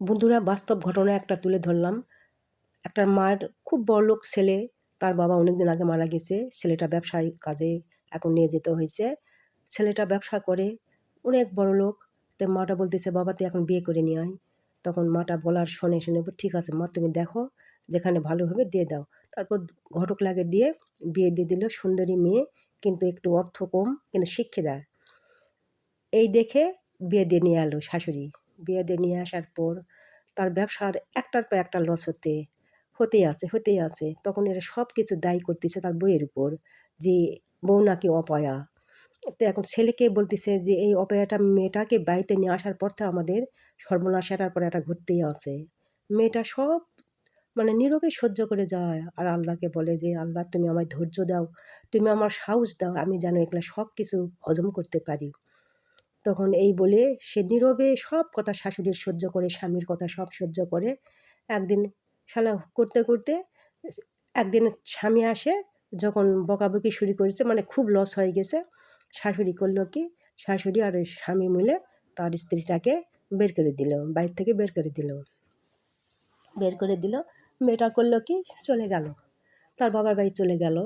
বন্ধুরা, বাস্তব ঘটনা একটা তুলে ধরলাম। একটা মায়ের খুব বড়লোক ছেলে, তার বাবা অনেকদিন আগে মারা গেছে। ছেলেটা ব্যবসায়িক কাজে এখন নিয়ে যেতে হয়েছে। ছেলেটা ব্যবসা করে, অনেক বড়লোক। তো মাটা বলতেছে, বাবা তুই এখন বিয়ে করে নিয়ে আয়। তখন মাটা বলার শুনে ঠিক আছে মা, তুমি দেখো যেখানে ভালো হবে দিয়ে দাও। তারপর ঘটক লাগে দিয়ে বিয়ে দিয়ে দিল। সুন্দরী মেয়ে, কিন্তু একটু অর্থ কম, কিন্তু শিক্ষিতা। এই দেখে বিয়ে দিয়ে নিয়ে এলো শাশুড়ি। বিয়ে দিয়ে নিয়ে আসার পর তার ব্যবসার একটার পর একটা লস হতেই আছে। তখন এরা সব কিছু দায়ী করতেছে তার বউয়ের উপর, যে বউ নাকি অপয়া। তো এখন ছেলেকে বলতেছে যে এই অপয়াটা মেয়েটাকে বাড়িতে নিয়ে আসার পর থেকে আমাদের সর্বনাশ এটার পর এটা ঘটতেই আছে। মেয়েটা সব নীরবে সহ্য করে যায়, আর আল্লাহকে বলে যে আল্লাহ তুমি আমায় ধৈর্য দাও, তুমি আমার সাহস দাও, আমি যেন এগুলা সব কিছু হজম করতে পারি। তখন এই বলে সে নীরবে সব কথা শাশুড়ির সহ্য করে, স্বামীর কথা সব সহ্য করে। একদিন শালা করতে করতে একদিন স্বামী আসে, যখন বকাবকি শুরু করেছে, খুব লস হয়ে গেছে। শাশুড়ি করলো কি, শাশুড়ি আর স্বামী মিলে তার স্ত্রীটাকে বের করে দিল, বাড়ির থেকে বের করে দিল। মেয়েটা করলো কি, চলে গেল, তার বাবার বাড়ি চলে গেল।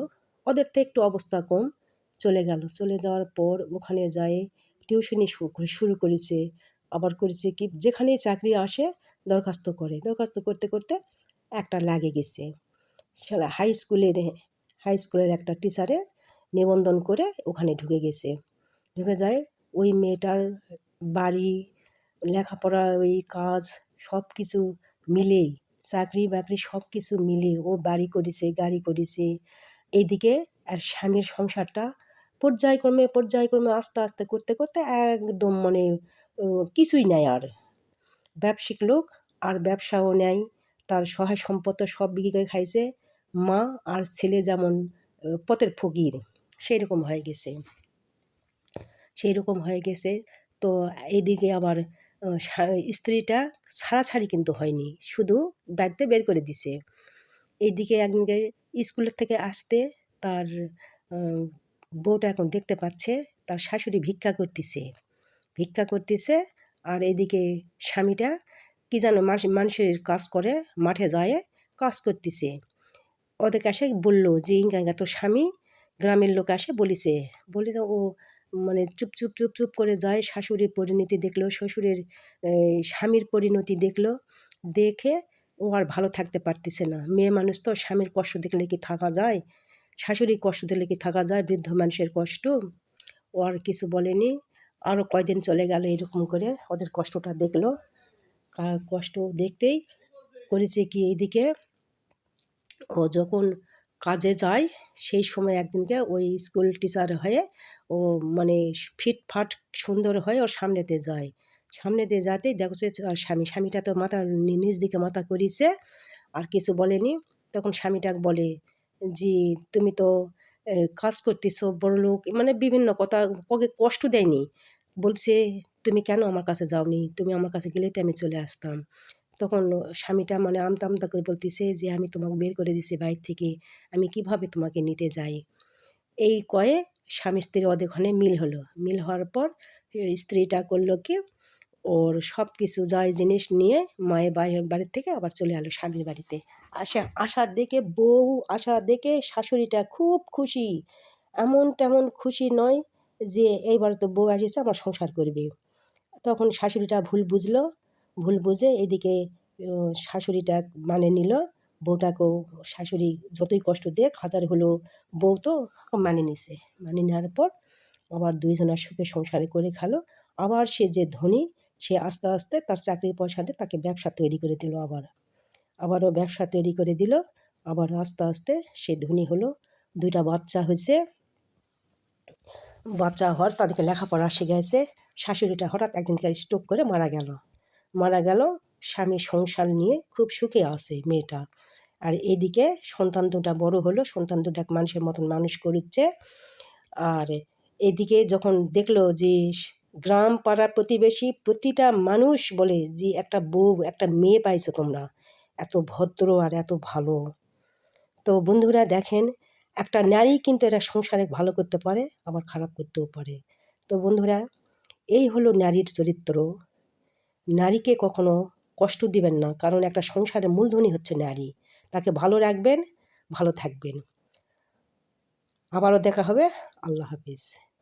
ওদের তো একটু অবস্থা কম। চলে যাওয়ার পর ওখানে যায় টিউশনি শুরু করেছে। আবার করেছে কি, যেখানেই চাকরি আসে দরখাস্ত করতে করতে একটা লাগে গেছে। শালা হাই স্কুলের একটা টিচারে নিবন্ধন করে ওখানে ঢুকে যায়। ওই মেয়েটার বাড়ি, লেখাপড়া, ওই কাজ, সব কিছু মিলেই, চাকরি বাকরি সব কিছু মিলে ও বাড়ি করেছে, গাড়ি করেছে। এইদিকে আর স্বামীর সংসারটা পর্যায়ক্রমে আস্তে আস্তে করতে করতে একদম কিছুই নেয় আর। ব্যবসায়িক লোক, আর ব্যবসাও নেয়, তার সহায় সম্পত্তি সব বিক্রি করে খাইছে। মা আর ছেলে যেমন পথের ফকির, সেই রকম হয়ে গেছে। তো এদিকে আবার স্ত্রীটা ছাড়াছাড়ি কিন্তু হয়নি, শুধু বাড়িতে বের করে দিছে। এইদিকে একদিনকে স্কুলের থেকে আসতে তার আহ, বউটা এখন দেখতে পাচ্ছে তার শাশুড়ি ভিক্ষা করতেছে। আর এদিকে স্বামীটা কি যেন মানুষের কাজ করে, মাঠে যায় কাজ করতেছে। ওদের কাছে বললো যে ইঙ্গা তোর স্বামী, গ্রামের লোক আসে বলে ও চুপ চুপ চুপ চুপ করে যায়। শাশুড়ির পরিণতি দেখলো, শ্বশুরের স্বামীর পরিণতি দেখলো। দেখে ও আর ভালো থাকতে পারতেছে না। মেয়ে মানুষ তো, স্বামীর কষ্ট দেখলে কি থাকা যায়? শাশুড়ির কষ্ট দিলে কি থাকা যায়? বৃদ্ধ মানুষের কষ্ট। ও আর কিছু বলেনি। আরও কয়দিন চলে গেল, এরকম করে ওদের কষ্টটা দেখলো। আর কষ্ট দেখতেই করেছে কি, এইদিকে ও যখন কাজে যায়, সেই সময় একদিনকে ওই স্কুল টিচার হয়ে ও ফিটফাট সুন্দর হয়ে ওর সামনে দিয়ে যাতেই দেখো যে আর স্বামীটা তো নিজ দিকে মাথা করিছে, আর কিছু বলেনি। তখন স্বামীটা বলে যে তুমি তো কাজ করতেছো, বড়লোক, বিভিন্ন কথা, ওকে কষ্ট দেয়নি। বলছে তুমি কেন আমার কাছে যাওনি, তুমি আমার কাছে গেলে তো আমি চলে আসতাম। তখন স্বামীটা আমতা আমতা করে বলতেছে যে আমি তোমাকে বের করে দিছি বাইরে থেকে, আমি কিভাবে তোমাকে নিতে যাই। এই কয়ে স্বামী স্ত্রীর ওখানে মিল হওয়ার পর স্ত্রীটা করলো কি, ওর সব কিছু যায় জিনিস নিয়ে মায়ের বাড়ির থেকে আবার চলে এলো স্বামীর বাড়িতে। আসা দেখে শাশুড়িটা খুব খুশি, এমন তেমন খুশি নয় যে এইবার তো বউ আসিছে আমার সংসার করবে। তখন শাশুড়িটা ভুল বুঝে এদিকে শাশুড়িটা নিল বউটাকেও। শাশুড়ি যতই কষ্ট দেখ হাজার হলো, বউ তো নেওয়ার পর আবার দুইজনের সুখে সংসারে করে খেলো। আবার সে যে ধনী, সে আস্তে আস্তে তার চাকরির পয়সা দিয়ে তাকে ব্যবসা তৈরি করে দিল। আবারও ব্যবসা তৈরি করে দিল। আবার আস্তে আস্তে সে ধনী হলো। 2টা বাচ্চা হয়েছে। বাচ্চা হওয়ার তাদেরকে লেখাপড়া শিখাইছে। শাশুড়িটা হঠাৎ একদিনকার স্ট্রোক করে মারা গেল। স্বামী সংসার নিয়ে খুব সুখে আছে মেয়েটা। আর এদিকে সন্তান 2টা বড় হলো, সন্তান 2টা মানুষের মতন মানুষ করছে। আর এদিকে যখন দেখলো যে গ্রাম পাড়ার প্রতিবেশী প্রতিটা মানুষ বলে যে একটা বউ, একটা মেয়ে পাইছো তোমরা, এত ভদ্র আর এত ভালো। তো বন্ধুরা দেখেন, একটা নারী কিন্তু এরা সংসারে ভালো করতে পারে, আবার খারাপ করতেও পারে। তো বন্ধুরা, এই হলো নারীর চরিত্র। নারীকে কখনো কষ্ট দিবেন না, কারণ একটা সংসারের মূলধনই হচ্ছে নারী। তাকে ভালো রাখবেন, ভালো থাকবেন। আবারও দেখা হবে। আল্লাহ হাফিজ।